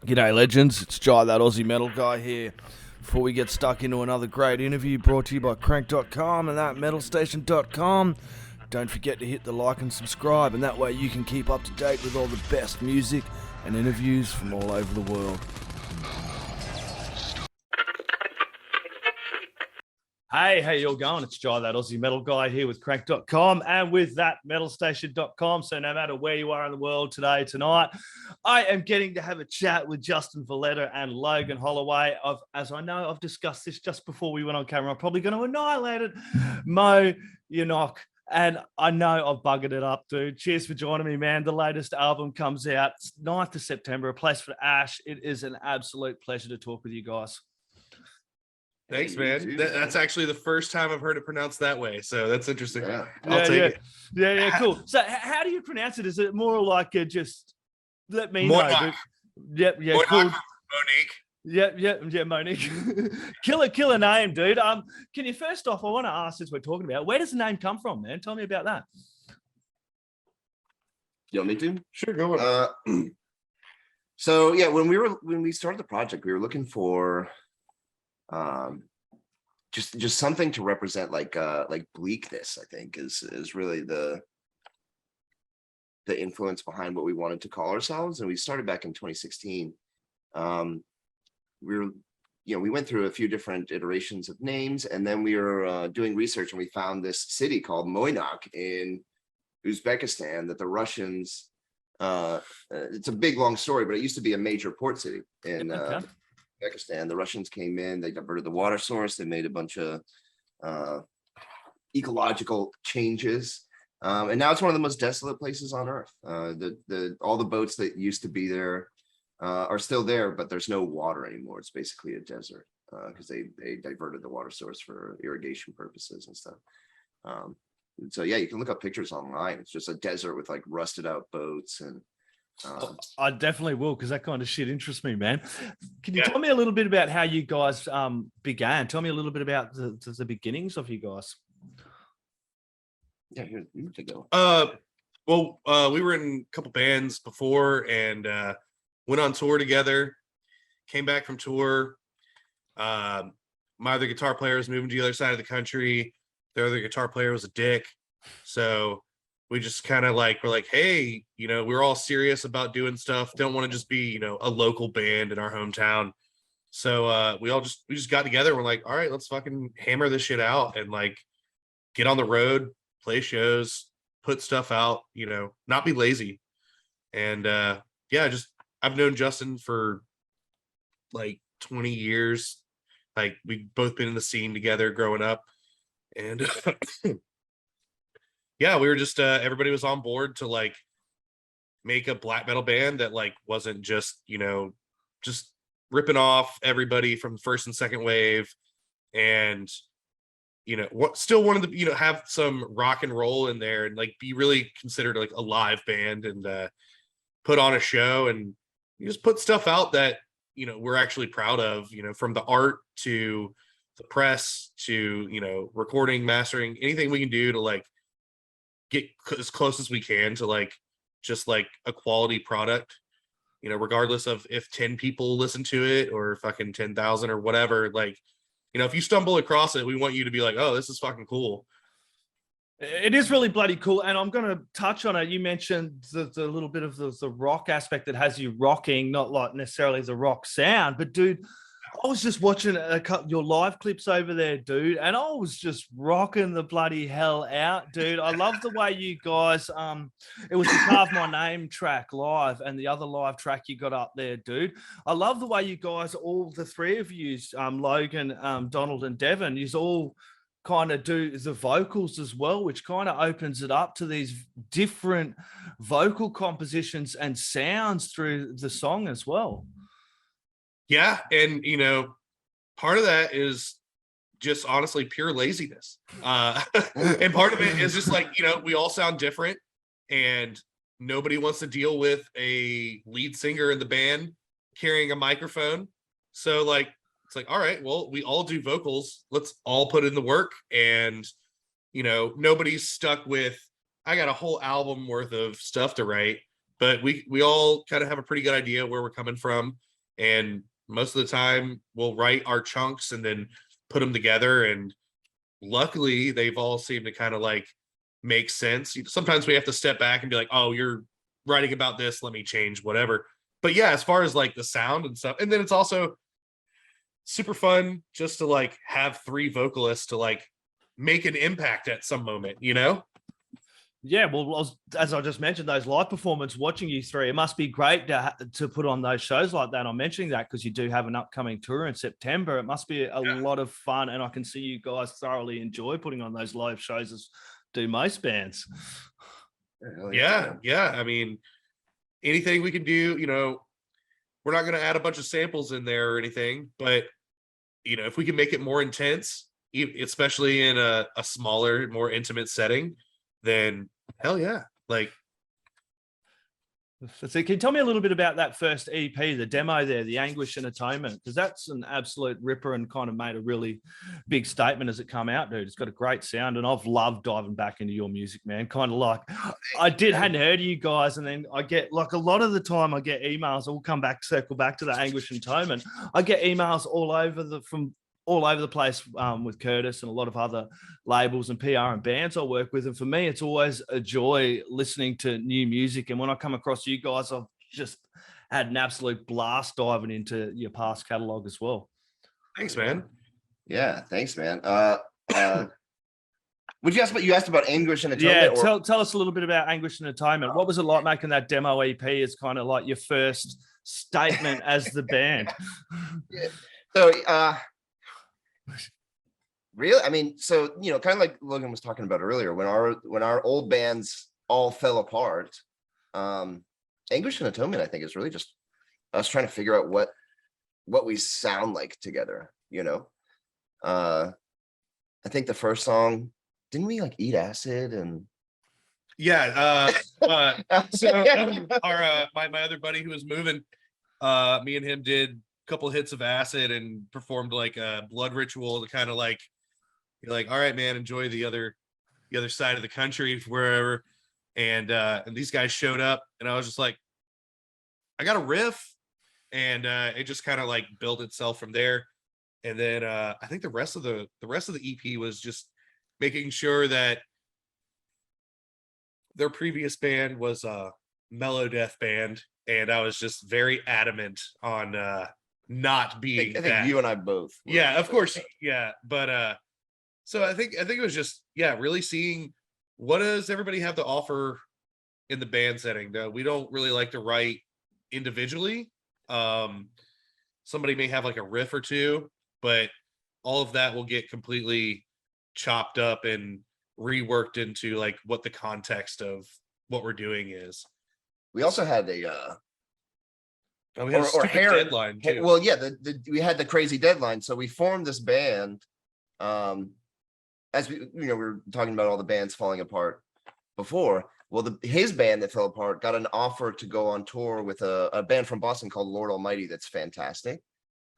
G'day legends, it's Jai, that Aussie metal guy here. Before we get stuck into another great interview brought to you by crank.com and thatmetalstation.com, don't forget to hit the like and subscribe, and that way you can keep up to date with all the best music and interviews from all over the world. Hey, how you all going? It's Jai, that Aussie metal guy here with crank.com and with thatmetalstation.com. So no matter where you are in the world today, tonight, I am getting to have a chat with Justin Valletta and Logan Holloway. As I know, I've discussed this just before we went on camera. I'm probably going to annihilate it. Moy Nok. And I know I've buggered it up, dude. Cheers for joining me, man. The latest album comes out 9th of September, A Place for Ash. It is an absolute pleasure to talk with you guys. Thanks, man. That's actually the first time I've heard it pronounced that way, so that's interesting. Yeah. I'll take it. Yeah, cool. So how do you pronounce it? Is it more like just let me Moy know? Nok. Yep, Moy cool. Nok, Monique. Yeah, Monique. killer name, dude. Can you first off, I want to ask, since we're talking about, where does the name come from, man? Tell me about that. You want me to? Sure, go on. So yeah, when we started the project, we were looking for just something to represent like bleakness. I think is really the influence behind what we wanted to call ourselves, and we started back in 2016. We went through a few different iterations of names, and then we were doing research, and we found this city called Moy Nok in Uzbekistan that the Russians. It's a big long story, but it used to be a major port city in Uzbekistan. The Russians came in, they diverted the water source, they made a bunch of ecological changes, and now it's one of the most desolate places on earth. All the boats that used to be there are still there, but there's no water anymore. It's basically a desert because they diverted the water source for irrigation purposes and stuff. So yeah, you can look up pictures online. It's just a desert with like rusted out boats and I definitely will, because that kind of shit interests me, man. Can you tell me a little bit about how you guys began? Tell me a little bit about the beginnings of you guys. Yeah, here you take go. We were in a couple bands before and went on tour together. Came back from tour. My other guitar player was moving to the other side of the country. The other guitar player was a dick, so we just kind of we're like, hey, we're all serious about doing stuff. Don't want to just be, a local band in our hometown. So we just got together. And we're like, all right, let's fucking hammer this shit out and get on the road, play shows, put stuff out, not be lazy. And I've known Justin for 20 years. We've both been in the scene together growing up. And yeah, we were just everybody was on board to make a black metal band that wasn't just just ripping off everybody from first and second wave, and still wanted to have some rock and roll in there and be really considered a live band and put on a show and just put stuff out that we're actually proud of, from the art to the press to recording, mastering, anything we can do to get as close as we can to just a quality product, regardless of if 10 people listen to it or fucking 10,000 or whatever. If you stumble across it, we want you to be like, oh, this is fucking cool. It is really bloody cool, and I'm going to touch on it. You mentioned the little bit of the rock aspect that has you rocking, not necessarily the rock sound, but dude, I was just watching your live clips over there, dude, and I was just rocking the bloody hell out, dude. I love the way you guys, it was the Carve My Name track live and the other live track you got up there, dude. I love the way you guys, all the three of you, Logan, Donald and Devon, you all kind of do the vocals as well, which kind of opens it up to these different vocal compositions and sounds through the song as well. Yeah, and part of that is just honestly pure laziness. And part of it is just we all sound different and nobody wants to deal with a lead singer in the band carrying a microphone. So it's all right, well, we all do vocals. Let's all put in the work. And nobody's stuck with, I got a whole album worth of stuff to write, but we all kind of have a pretty good idea where we're coming from. and most of the time we'll write our chunks and then put them together, and luckily they've all seemed to kind of like make sense. Sometimes we have to step back and be like, oh, you're writing about this, let me change whatever. But yeah, as far as like the sound and stuff, and then it's also super fun just to like have 3 vocalists to like make an impact at some moment, you know? Yeah, well, as I just mentioned, those live performance, watching you 3, it must be great to put on those shows like that. I'm mentioning that because you do have an upcoming tour in September. It must be a lot of fun, and I can see you guys thoroughly enjoy putting on those live shows, as do most bands. Yeah. I mean, anything we can do, you know, we're not going to add a bunch of samples in there or anything, but you know, if we can make it more intense, especially in a smaller, more intimate setting, then hell yeah. Like, so can you tell me a little bit about that first EP, the demo there, the Anguish and Atonement? Because that's an absolute ripper and kind of made a really big statement as it come out, dude. It's got a great sound, and I've loved diving back into your music, man. Kind of like hadn't heard of you guys, and then I get like a lot of the time I get emails. I'll come back, circle back to the Anguish and Atonement. I get emails all over the place with Curtis and a lot of other labels and PR and bands I work with. And for me, it's always a joy listening to new music. And when I come across you guys, I've just had an absolute blast diving into your past catalog as well. Thanks, man. Yeah, thanks, man. Would you ask about Anguish and Atonement? Yeah, tell us a little bit about Anguish and Atonement. What was it like making that demo EP as kind of like your first statement as the band? Yeah. So really, I mean, so you know, kind of like Logan was talking about earlier, when our old bands all fell apart, Anguish and Atonement, I think, is really just us trying to figure out what we sound like together, you know. I think the first song, didn't we like eat acid and Yeah, so our my other buddy who was moving, me and him did a couple hits of acid and performed like a blood ritual to kind of like, you're like, all right, man, enjoy the other side of the country, wherever. And these guys showed up, and I was just like, I got a riff, and it just kind of like built itself from there. And then I think the rest of the EP was just making sure that their previous band was a mellow death band, and I was just very adamant on not being I think you and I both. Yeah, of course. Yeah. But so I think it was just, yeah, really seeing what does everybody have to offer in the band setting. Though we don't really like to write individually. Somebody may have like a riff or two, but all of that will get completely chopped up and reworked into like what the context of what we're doing is. We also had we had a stupid deadline too. Well, yeah, we had the crazy deadline, so we formed this band. As we were talking about all the bands falling apart before. Well, his band that fell apart got an offer to go on tour with a band from Boston called Lord Almighty. That's fantastic.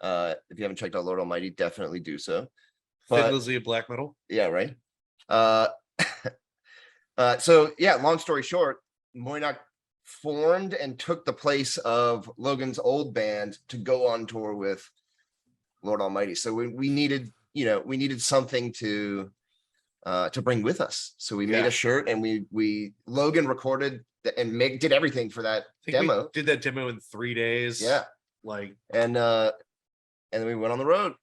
If you haven't checked out Lord Almighty, definitely do so. Fiddlesy of black metal. Yeah, right. So yeah, long story short, Moy Nok formed and took the place of Logan's old band to go on tour with Lord Almighty. So we needed something to bring with us. So we made a shirt, and we Logan recorded and did everything for that demo. We did that demo in 3 days. Yeah, like and then we went on the road.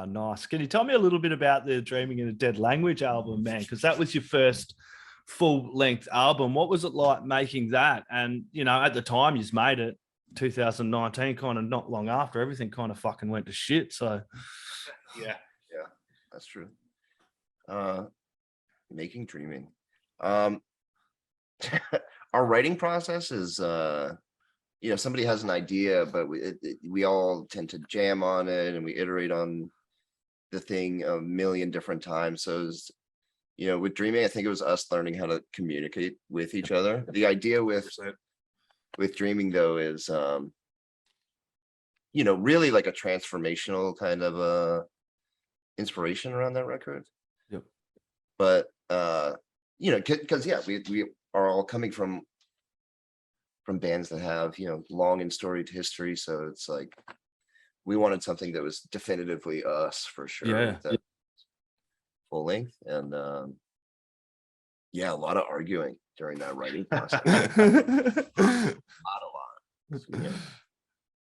Nice. Can you tell me a little bit about the Dreaming in a Dead Language album, man? Because that was your first full-length album. What was it like making that? And at the time you made it, 2019, kind of not long after, everything kind of fucking went to shit. So yeah, that's true. Making Dreaming. Our writing process is somebody has an idea, but we all tend to jam on it, and we iterate on the thing a million different times. So with Dreaming, I think it was us learning how to communicate with each other. The idea with Dreaming, though, is really like a transformational kind of inspiration around that record. Yep. But because we are all coming from from bands that have, long and storied history. So it's like, we wanted something that was definitively us for sure. Yeah. with that full length. And yeah, a lot of arguing during that writing process. a lot. So,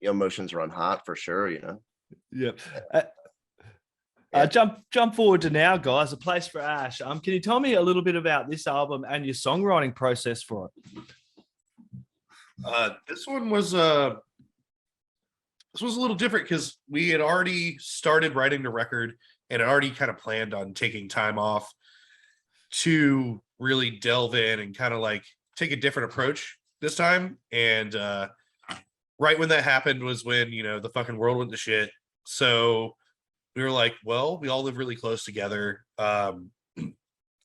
emotions run hot for sure, Yep. Jump forward to now, guys. A Place for Ash. Can you tell me a little bit about this album and your songwriting process for it? This one was a little different because we had already started writing the record and had already kind of planned on taking time off to really delve in and kind of like take a different approach this time. And right when that happened was when, the fucking world went to shit. So we were like, well, we all live really close together. We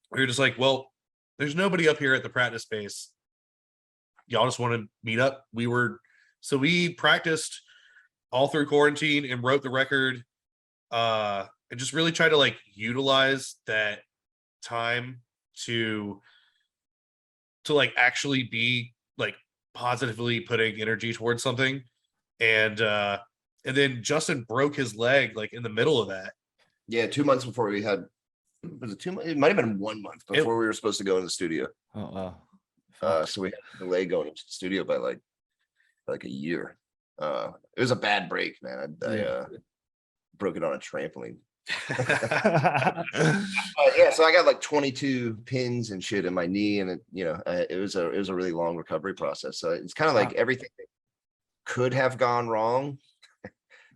were just like, well, there's nobody up here at the practice space. Y'all just want to meet up. So we practiced all through quarantine and wrote the record, and just really tried to like utilize that time to like actually be like positively putting energy towards something. And then Justin broke his leg like in the middle of that. Yeah, 2 months before we had, was it 2 months? It might have been 1 month before we were supposed to go in the studio. Oh, wow. So we had a delay going into the studio by like a year. It was a bad break, man. I broke it on a trampoline. Yeah, so I got like 22 pins and shit in my knee, and it was a really long recovery process. So it's kind of like everything that could have gone wrong,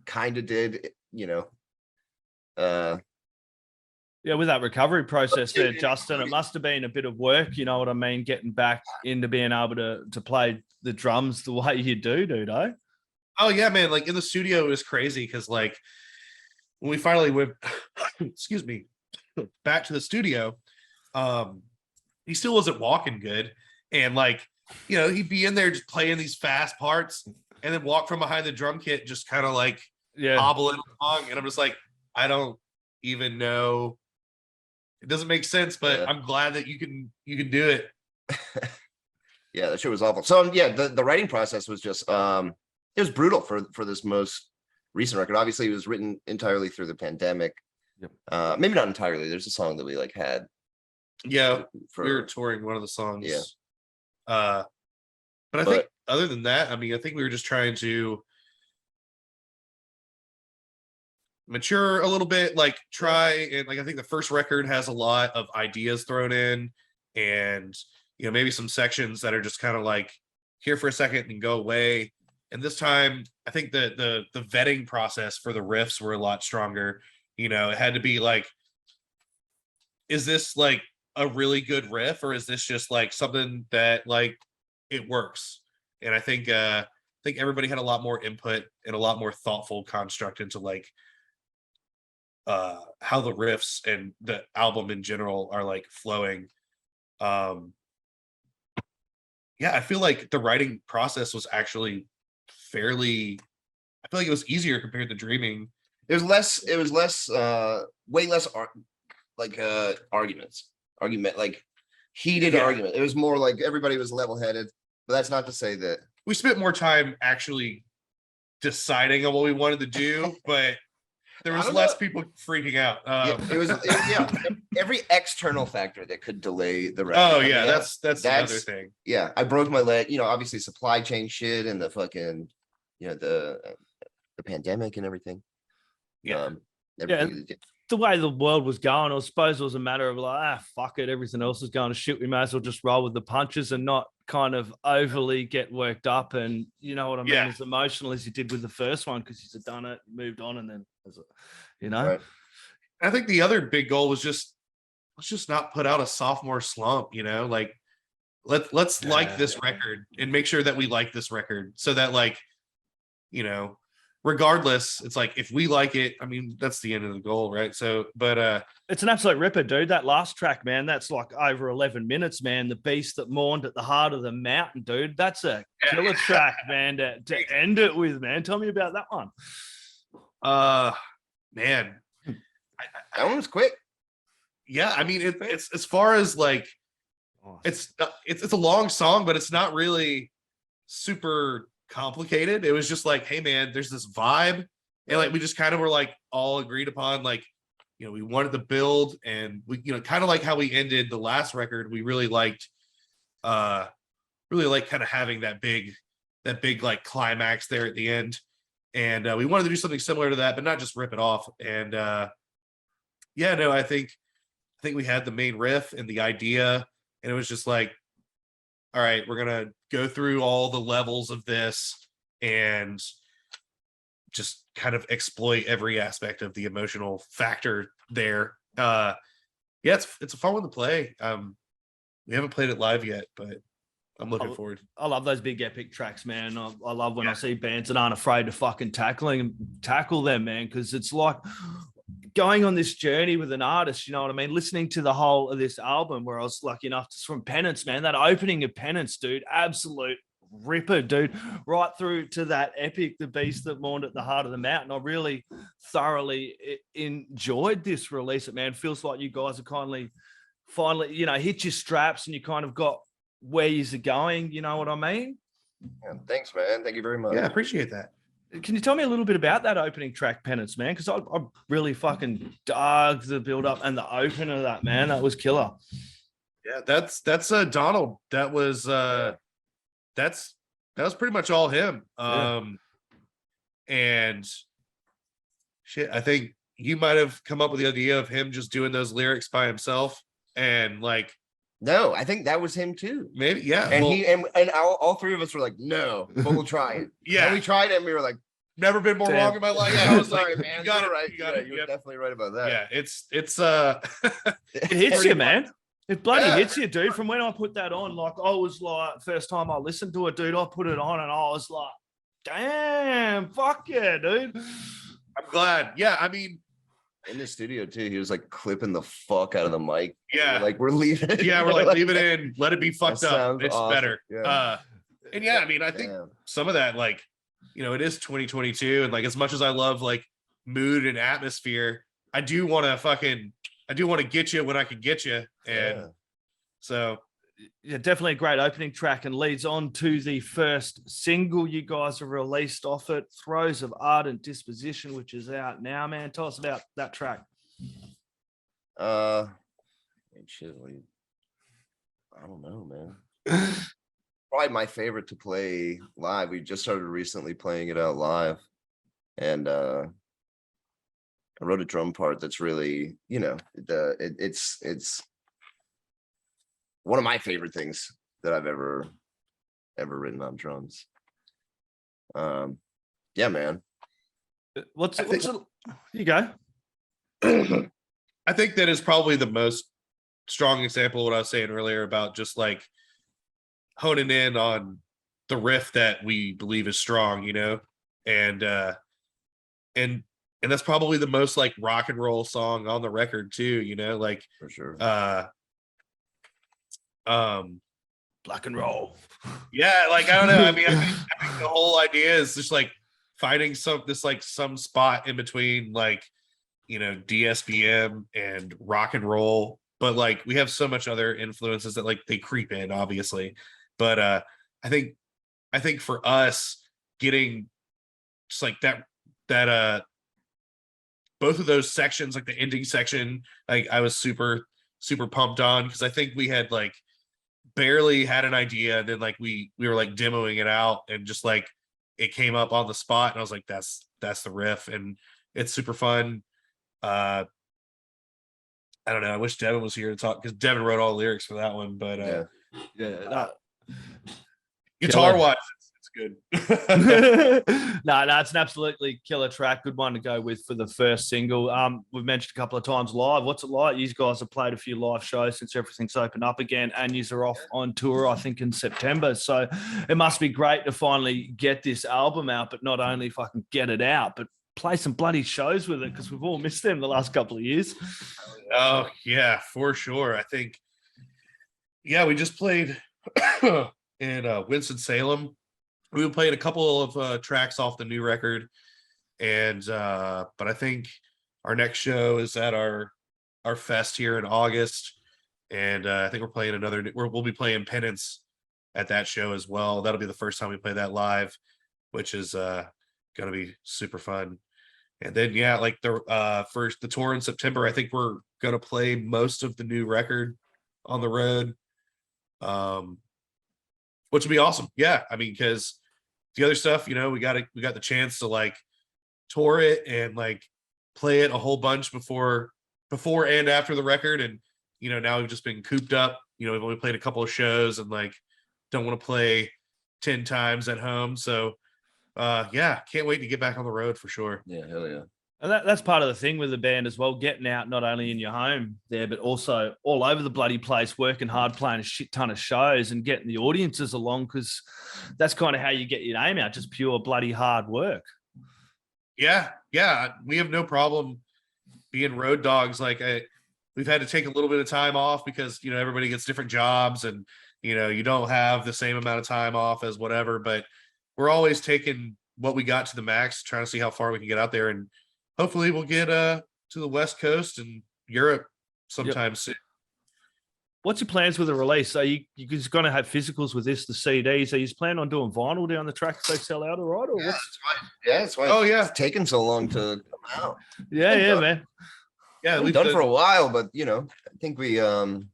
kind of did. Yeah, with that recovery process there, Justin, it must have been a bit of work, you know what I mean, getting back into being able to play the drums the way you do, dude, eh? Oh yeah, man. Like in the studio, it was crazy because like when we finally went, excuse me, back to the studio, he still wasn't walking good. And like, he'd be in there just playing these fast parts and then walk from behind the drum kit, just kind of like hobbling along. And I'm just like, I don't even know. It doesn't make sense, but I'm glad that you can do it. Yeah, that shit was awful. So yeah, the writing process was just it was brutal for this most recent record. Obviously, it was written entirely through the pandemic. Yep. Maybe not entirely. There's a song that we like had. Yeah, we were touring one of the songs. Yeah. But I think other than that, I mean, I think we were just trying to mature a little bit, like try and like I think the first record has a lot of ideas thrown in, and maybe some sections that are just kind of like here for a second and go away. And this time I think the vetting process for the riffs were a lot stronger. It had to be like, is this like a really good riff, or is this just like something that like it works? And I think everybody had a lot more input and a lot more thoughtful construct into like how the riffs and the album in general are like flowing. Yeah, I feel like the writing process was actually I feel like it was easier compared to Dreaming. It was less way less argument, like heated argument. It was more like everybody was level-headed, but that's not to say that we spent more time actually deciding on what we wanted to do, but there was less people freaking out. It was every external factor that could delay the record. Oh yeah, that's another thing. Yeah, I broke my leg. Obviously supply chain shit and the fucking the pandemic and everything. Yeah. The way the world was going, I suppose it was a matter of like, fuck it, everything else is going to shit. We may as well just roll with the punches and not kind of overly get worked up and as emotional as you did with the first one, because you've done it, moved on, and then Right. I think the other big goal was let's just not put out a sophomore slump, like let's like this record and make sure that we like this record so that like regardless, it's like if we like it, I mean that's the end of the goal, right? So but it's an absolute ripper, dude. That last track, man, that's like over 11 minutes, man. The beast that mourned at the heart of the mountain, dude. That's a killer track, man, to end it with, man. Tell me about that one. Man, that one was quick. Yeah, I mean it's as far as like it's a long song, but it's not really super complicated. It was just like, hey man, there's this vibe, and like we just kind of were like all agreed upon, like, you know, we wanted to build, and we, you know, kind of like how we ended the last record, we really liked kind of having that big like climax there at the end. And we wanted to do something similar to that, but not just rip it off. And yeah, no, I think we had the main riff and the idea, and it was just like, all right, we're gonna go through all the levels of this and just kind of exploit every aspect of the emotional factor there. Yeah, it's a fun one to play. We haven't played it live yet, but I'm looking forward. I love those big epic tracks, man. I love when I see bands that aren't afraid to fucking tackle them, man, because it's like going on this journey with an artist, you know what I mean? Listening to the whole of this album, where I was lucky enough to, from Penance, man, that opening of Penance, dude, absolute ripper, dude, right through to that epic, The Beast That Mourned at the Heart of the Mountain. I really thoroughly enjoyed this release. It, man, feels like you guys are finally, you know, hit your straps and you kind of got where you're going, you know what I mean? Yeah, thanks, man. Thank you very much. Yeah, I appreciate that. Can you tell me a little bit about that opening track, Penance, man? Because I really fucking dug the build up and the opener of that, man. That was killer. Yeah, that's Donald. That was pretty much all him. And shit, I think you might have come up with the idea of him just doing those lyrics by himself, and like, no, I think that was him too. maybe, yeah. And well, all three of us were like, no, but we'll try it. Yeah. And we tried it and we were like, never been more Damn. wrong in my life. yeah, I was sorry, like, man. you got it right. You got it. You're Yep. definitely right about that. Yeah, it's It hits you, man. It bloody Yeah. hits you, dude. From when I put that on, like, I was like, first time I listened to it, dude, I put it on and I was like, damn, fuck yeah, dude. I'm glad. Yeah, I mean, In the studio too, he was like clipping the fuck out of the mic. yeah. Like we're leaving it. Yeah, we're like, leave it in, let it be fucked That up. sounds It's awesome. better. Yeah. And yeah, I mean, I think Damn. some of that, like, you know, it is 2022, and like, as much as I love like mood and atmosphere, I do want to get you when I can get you. And Yeah. so Yeah, definitely a great opening track, and leads on to the first single you guys have released off it, Throes of Ardent Disposition, which is out now, man. Tell us about that track. Shit, I don't know, man. Probably my favorite to play live. We just started recently playing it out live, and I wrote a drum part that's really, you know, it's one of my favorite things that I've ever written on drums. Yeah, man. What's it? You go. I think that is probably the most strong example of what I was saying earlier about just like honing in on the riff that we believe is strong, you know, and that's probably the most like rock and roll song on the record too, you know, like For sure. Black and roll. Yeah, like I don't know. I mean, I think the whole idea is just like finding some spot in between, like, you know, DSBM and rock and roll, but like we have so much other influences that like they creep in, obviously. But I think for us getting just like that both of those sections, like the ending section, like I was super pumped on, because I think we had like barely had an idea, and then like we were like demoing it out, and just like it came up on the spot, and I was like, that's the riff, and it's super fun. I don't know, I wish Devin was here to talk, because Devin wrote all the lyrics for that one, but Yeah. guitar wise it's good. No, it's an absolutely killer track. Good one to go with for the first single. We've mentioned a couple of times live. What's it like? You guys have played a few live shows since everything's opened up again, and you are off on tour, I think, in September. So it must be great to finally get this album out, but not only fucking get it out, but play some bloody shows with it, because we've all missed them the last couple of years. Oh yeah, for sure. I think, yeah, we just played in Winston-Salem. We played a couple of tracks off the new record, and but I think our next show is at our fest here in August, and I think we're playing we'll be playing Penance at that show as well. That'll be the first time we play that live, which is gonna be super fun. And then yeah, like the first the tour in September, I think we're gonna play most of the new record on the road. Which would be awesome. Yeah, I mean, because the other stuff, we got the chance to like tour it and like play it a whole bunch before and after the record, and now we've just been cooped up. We've only played a couple of shows and like don't want to play 10 times at home. So yeah, can't wait to get back on the road for sure. Yeah, hell yeah. And that's part of the thing with the band as well, getting out not only in your home there, but also all over the bloody place, working hard, playing a shit ton of shows and getting the audiences along, because that's kind of how you get your name out, just pure bloody hard work. Yeah, we have no problem being road dogs. Like we've had to take a little bit of time off because everybody gets different jobs, and you don't have the same amount of time off as whatever, but we're always taking what we got to the max, trying to see how far we can get out there, and hopefully we'll get to the West Coast and Europe sometime soon. What's your plans with the release? Are you just going to have physicals with this, the CDs? Are you just planning on doing vinyl down the track if they sell out, all right? Or Yeah, what's... that's why. Yeah, that's why. Oh, yeah. It's taken so long to come out. Yeah, man. Yeah, We've done for a while, but I think we ordered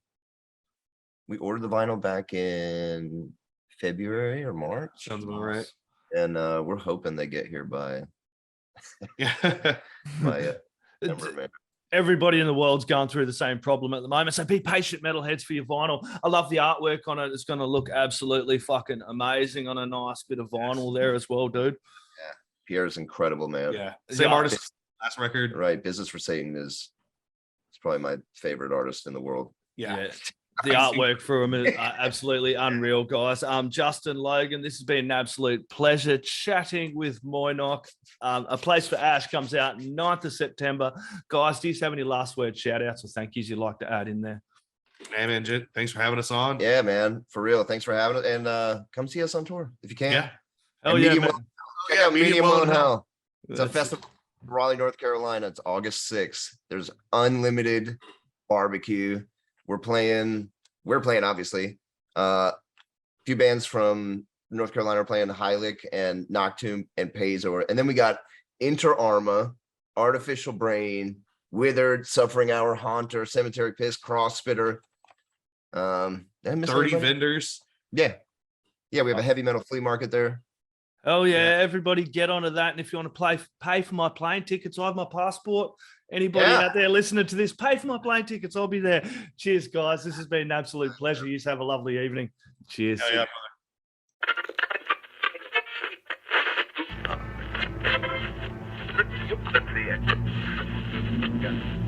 the vinyl back in February or March. Sounds about right. And we're hoping they get here by Yeah. September, man. Everybody in the world's going through the same problem at the moment. So be patient, metalheads, for your vinyl. I love the artwork on it. It's going to look absolutely fucking amazing on a nice bit of vinyl there as well, dude. Yeah, Pierre's incredible, man. Yeah, same artist. Last record, right? Business for Satan is probably my favorite artist in the world. Yeah. The artwork for him is absolutely unreal, guys. Justin, Logan, this has been an absolute pleasure chatting with Moy Nok. A Place for Ash comes out 9th of September. Guys, do you have any last word shout outs or thank yous you'd like to add in there? Hey, man, Jit, thanks for having us on. Yeah, man, for real. Thanks for having it, and come see us on tour if you can. Yeah. Oh yeah, Medium man. Well- check out Medium Well in Hell. It's a That's- festival in Raleigh, North Carolina. It's August 6th. There's unlimited barbecue. We're playing, obviously. A few bands from North Carolina are playing, Hylic and Noctum and Pazor. And then we got Inter Arma, Artificial Brain, Withered, Suffering Hour, Haunter, Cemetery Piss, Cross Spitter. Did I miss 30 anybody? vendors. Yeah. Yeah, we have a heavy metal flea market there. Oh yeah, everybody get onto that. And if you want to pay for my plane tickets, I have my passport. Anybody out there listening to this, pay for my plane tickets. I'll be there. Cheers, guys. This has been an absolute pleasure. You have a lovely evening. Cheers. Yeah. You could see it.